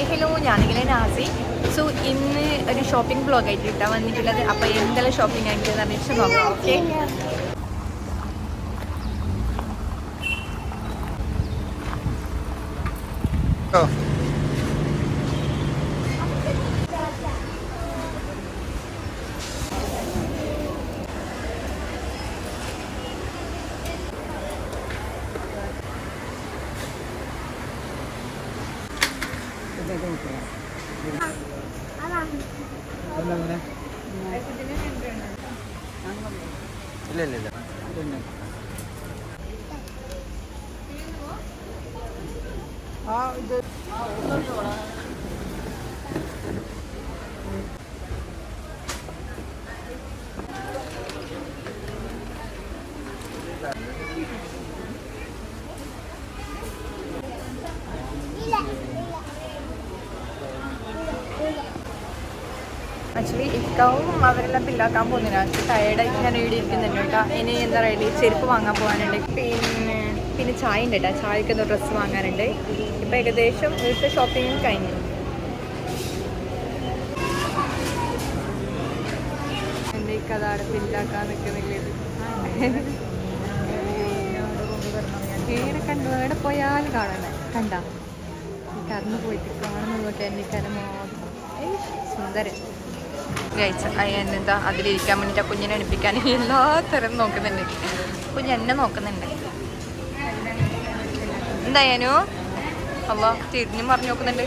Hello, ഞാനിങ്ങനെ Nazi. So ഇന്ന് ഒരു ഷോപ്പിംഗ് ബ്ലോഗ് ആയിട്ട് ഇട്ടാൻ വന്നിട്ടുള്ളത്. അപ്പോൾ എന്തെല്ലാം ഷോപ്പിംഗ് ആയിട്ട് നിർമ്മിച്ച് നോക്കാം. ഓക്കെ, ഇല്ല ആക്ച്വലി ഇക്കാവും അവരെല്ലാം ബില്ലാക്കാൻ പോകുന്നില്ല. ടയേർഡായിട്ട് ഞാൻ ഇവിടെ ഇരിക്കുന്നുണ്ട് കേട്ടോ. ഇനി എന്താ പറയുക, ചെരുപ്പ് വാങ്ങാൻ പോകാനുണ്ട്. പിന്നെ ചായ ഉണ്ട് കേട്ടോ. ചായക്ക് എന്തോ ഡ്രസ്സ് വാങ്ങാനുണ്ട്. ഇപ്പം ഏകദേശം വീട്ടിൽ ഷോപ്പിംഗ് കഴിഞ്ഞു. എൻ്റെ ഈ കഥ അവിടെ ബില്ലാക്കാൻ നിൽക്കുന്നില്ല. കണ്ടു, എവിടെ പോയാലും കാണണേ. കണ്ട കറന്ന് പോയിട്ട് കാണുന്നത് തൊട്ട് എൻ്റെ കരമോ സുന്ദരൻ കഴിച്ച എന്താ അതിലിരിക്കാൻ വേണ്ടിയിട്ട് കുഞ്ഞിനെ അടുപ്പിക്കാൻ എല്ലാ തരം നോക്കുന്നുണ്ട്. കുഞ്ഞ് എന്നെ നോക്കുന്നുണ്ട്. എന്തായാനു അല്ലോ തിരിഞ്ഞും പറഞ്ഞു നോക്കുന്നുണ്ട്.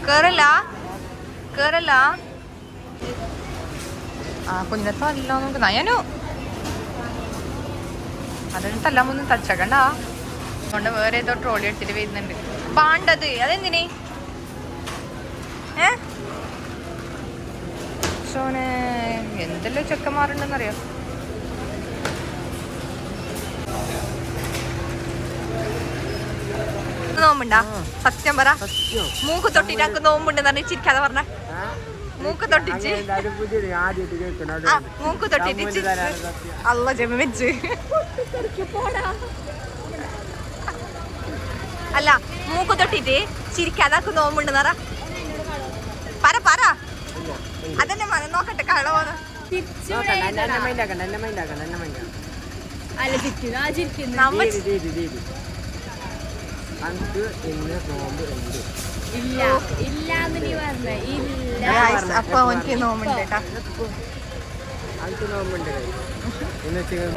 കേറല്ല ആ കുഞ്ഞിനെ തല്ല നോക്കുന്ന അയ്യാനു അതിന് തല്ലാമൊന്നും തച്ചക്കണ്ട. അതുകൊണ്ട് വേറെ ഏതോ ട്രോളി എടുത്തിട്ട് വരുന്നുണ്ട്. പാണ്ടത് അതെന്തിനേ ോനെ എന്തെല്ലോ ചെക്കന്മാരുണ്ടെന്നറിയോ. നോമ്പുണ്ടാ? സത്യം പറ. മൂക്ക് തൊട്ടിട്ട് നോമ്പുണ്ടെന്ന് പറഞ്ഞ ചിരിക്കാതെ പറഞ്ഞ. മൂക്ക് തൊട്ടിച്ച് മൂക്ക് തൊട്ടിട്ട് അല്ല ജമ വെച്ച് അല്ല മൂക്ക് തൊട്ടിട്ട് ചിരിക്കാതെ നോമ്പുണ്ടെന്ന് പറ പറ. അതന്നെ മന നോക്കട്ടെ. കളവോന്ന് അപ്പൊ എനിക്ക് നോമ്പുണ്ട് കേട്ടാ.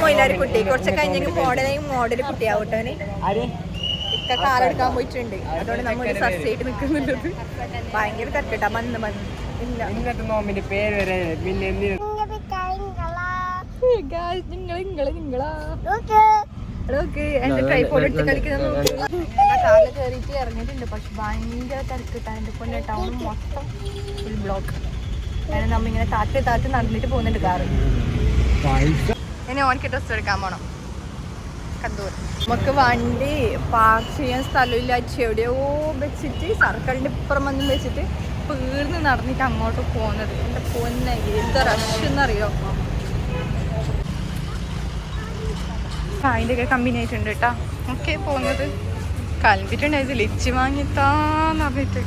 മൊയിലാരി കുട്ടി കുറച്ച് കഴിഞ്ഞെങ്കിൽ മോഡല് കുട്ടിയാവട്ടോന് ഇക്ക കാലെടുക്കാൻ പോയിട്ടുണ്ട്. അതുകൊണ്ട് നമ്മൾ സസ് ആയിട്ട് നിൽക്കുന്നുണ്ട്. ഭയങ്കര തരക്കട്ടാ. മന്ന് ഇന്നത്തെ നോമ്പിന്റെ പേര് വരെ പിന്നെ എന്റെ ട്രൈപോഡ് എടുത്ത് കളിക്കുന്ന കാറിൽ കയറിയിട്ട് ഇറങ്ങിയിട്ടുണ്ട്. പക്ഷെ ഭയങ്കര തിരക്കിട്ടാണ്. എന്റെ കൊണ്ട് ടൗൺ മൊത്തം ഫുൾ ബ്ലോക്ക്. അങ്ങനെ നമ്മ ഇങ്ങനെ താത്തി നടന്നിട്ട് പോകുന്നുണ്ട് കാറ്. ഇനി ഓനിക്ക് ഡ്രസ് എടുക്കാൻ പോണം കന്തൂർ. നമുക്ക് വണ്ടി പാർക്ക് ചെയ്യാൻ സ്ഥലമില്ല. എവിടെയോ വെച്ചിട്ട് സർക്കിളിന്റെ ഇപ്പുറം വന്നും വെച്ചിട്ട് വീർന്ന് നടന്നിട്ട് അങ്ങോട്ട് പോകുന്നത്. എൻ്റെ പൊന്നെ എന്ത് റഷ് എന്നറിയോ. അതിൻ്റെയൊക്കെ കമ്പനി ആയിട്ടുണ്ട് കേട്ടോ. ഓക്കെ പോകുന്നത് കലമ്പിട്ടുണ്ടായത് ലിച്ചി വാങ്ങിത്താന്ന് പറഞ്ഞിട്ട്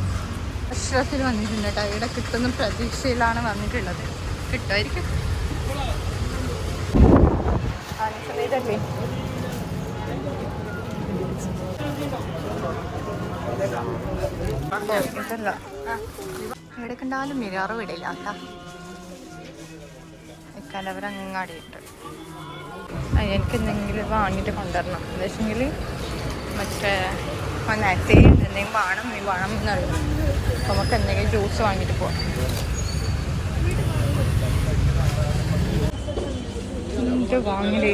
അഷ്റഫിൽ വന്നിട്ടുണ്ട് കേട്ടോ. ഇവിടെ കിട്ടുന്ന പ്രതീക്ഷയിലാണ് വന്നിട്ടുള്ളത്. കിട്ടുമായിരിക്കും. സമയത്തല്ലേ ഇതല്ല എവിടെ കണ്ടാലും മിരാറ് വിടില്ല കേട്ടാ. കലവരങ്ങാടിയിട്ട് എനിക്ക് എന്തെങ്കിലും വാങ്ങിയിട്ട് കൊണ്ടുവരണം. എന്താ വെച്ചെങ്കിൽ മറ്റേ നെക്സ്റ്റ് എന്തെങ്കിലും വേണം എന്നറിയാം. അപ്പം നമുക്ക് എന്തെങ്കിലും ജ്യൂസ് വാങ്ങിയിട്ട് പോവാം. എന്ത് വാങ്ങല്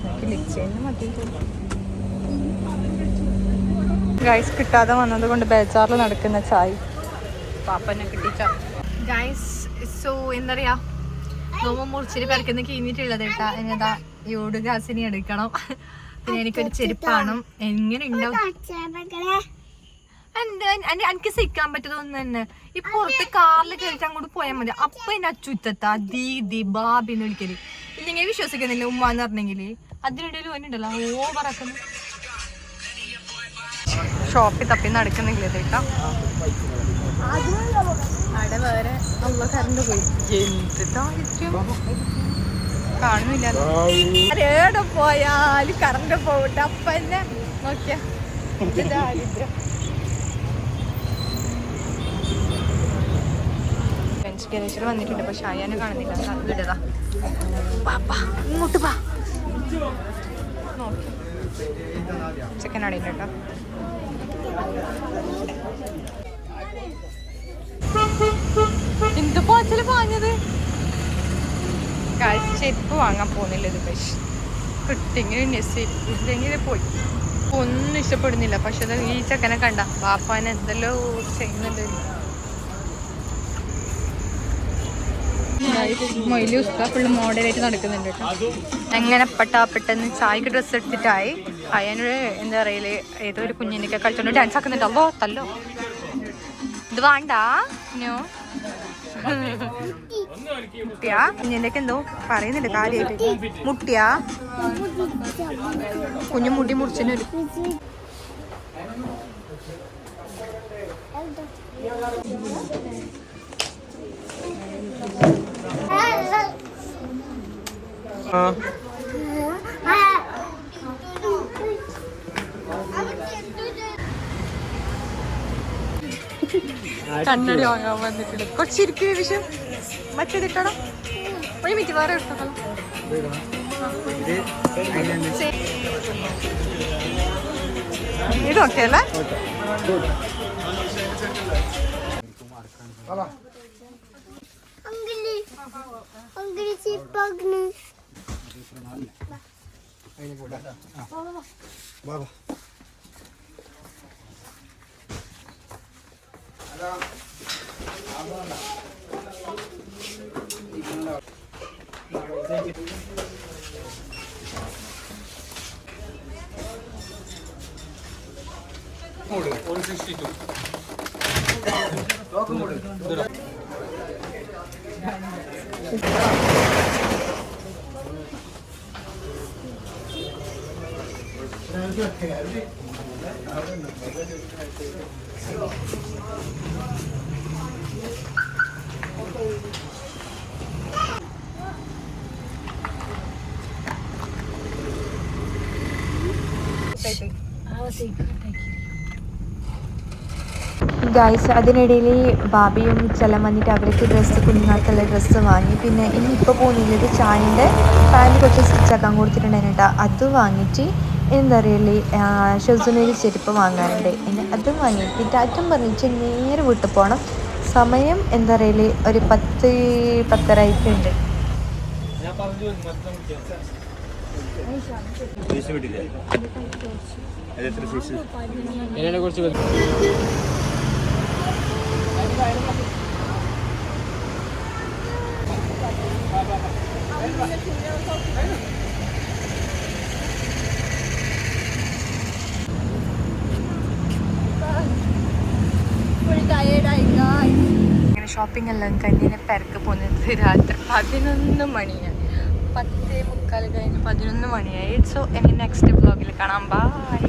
എനിക്ക് ലിച്ചേന്ന് മതി. ഗൈസ് കിട്ടാതെ വന്നത് കൊണ്ട് ബേജാറിൽ നടക്കുന്ന ചായ പാപ്പനെ കിട്ടിച്ച ഗൈസ്. സോ എന്താ പറയാ, നോമ്പ് മുറിച്ചിട്ട് പരക്കുന്ന കഴിഞ്ഞിട്ടുള്ളത് കേട്ടാ. എന്നതാ യോട് ഗ്യാസിനി എടുക്കണം. പിന്നെ എനിക്കൊരു ചെരുപ്പാണ്. എങ്ങനെ ഉണ്ടാവും എനിക്ക് സഹിക്കാൻ പറ്റതൊന്നും തന്നെ. ഈ പുറത്ത് കാറിൽ കയറിയിട്ട് അങ്ങോട്ട് പോയാൽ മതി. അപ്പൊ എന്നെ അച്ചുത്തത്താ ദീദി ബാബിന്ന് വിളിക്കല്. ഇല്ലെങ്കിൽ വിശ്വസിക്കുന്നില്ല ഉമ്മ എന്ന് പറഞ്ഞെങ്കിൽ. അതിനിടയിൽ ഓനുണ്ടല്ലോ ഓവറാക്കുന്നു. ഷോപ്പിൽ തപ്പി നടക്കുന്നില്ല കേട്ടോ. അവിടെ വേറെ നല്ല കറണ്ട് പോയി. എന്ത് ദാരിദ്ര്യം കാണുന്നില്ല. ഏടെ പോയാലും കറണ്ട് പോകട്ടെ. അപ്പൊ തന്നെ നോക്കിയ ദാരിദ്ര്യം. ഗണേശ്വർ വന്നിട്ടുണ്ട്. പക്ഷെ അയ്യാനെ കാണുന്നില്ല. വിടതാ ഇങ്ങോട്ട് പാ. നോക്കി ചിക്കൻ അടയില്ല കേട്ടോ. എന്ത് പോച്ചല് പാഞ്ഞത്. ചെരുപ്പ് വാങ്ങാൻ പോകുന്നില്ല. ഇത് പക്ഷെ കിട്ടിങ്ങനെ ഇല്ലെങ്കിൽ പോയി. ഒന്നും ഇഷ്ടപ്പെടുന്നില്ല. പക്ഷെ അത് ഈ ചെക്കനെ കണ്ട പാപ്പാനെ എന്തെല്ലോ ചെയ്യുന്നുണ്ട്. മൊയില് ഉസ്താ ഫുള്ള് മോഡലായിട്ട് നടക്കുന്നുണ്ട് കേട്ടോ. എങ്ങനെ പെട്ടെന്ന് ചായക്ക് ഡ്രസ്സ് എടുത്തിട്ടായി. അയ്യനൊരു എന്താ പറയല് ഏതോ ഒരു കുഞ്ഞിനൊക്കെ കളിച്ചോണ്ട് ഡാൻസ് ആക്കുന്നുണ്ടല്ലോ. തല്ലോ ഇത് വേണ്ട മുട്ടിയാ കുഞ്ഞിൻ്റെയൊക്കെ എന്തോ പറയുന്നുണ്ട് കാര്യമായിട്ട്. മുട്ടിയാ കുഞ്ഞു മുടി മുറിച്ചൊരു കണ്ണടി വാങ്ങാൻ വന്നിട്ടുണ്ട്. കുറച്ചിരിക്കും വിഷയം മറ്റേതിട്ടണം. ഒരു മിനിറ്റ് വേറെ എടുത്തോ. ഇത് ഓക്കെ അല്ലേ? ഗൈസ് അതിനിടയിൽ ബാബിയും ചെല്ലം വന്നിട്ട് അവർക്ക് ഡ്രസ്സ് കുഞ്ഞുങ്ങൾക്കുള്ള ഡ്രസ്സ് വാങ്ങി. പിന്നെ ഇനി ഇപ്പോൾ പോകുന്നില്ലത് ചായൻ്റെ പാൻറ്റ് കുറച്ച് സ്റ്റിച്ചാക്കാൻ കൊടുത്തിട്ടുണ്ടായിരുന്നു കേട്ടോ. അത് വാങ്ങിയിട്ട് എന്താ പറയല് ഷെസുനൊരു ചെരുപ്പ് വാങ്ങാനുണ്ട്. ഇനി അതും വാങ്ങിയിട്ട് ടാറ്റം പറഞ്ഞിട്ട് നേരെ വീട്ടിൽ പോകണം. സമയം എന്താ പറയല് ഒരു 10-10:30 ആയിട്ടുണ്ട്. ഇങ്ങനെ ഷോപ്പിംഗ് എല്ലാം കഴിഞ്ഞ് പെരക്ക് പോകുന്നത് രാത്രി 11 മണിയാണ്. 10:45 കഴിഞ്ഞ് 11 മണിയായി. സോ ഇനി നെക്സ്റ്റ് വ്ലോഗിൽ കാണാം. ബൈ.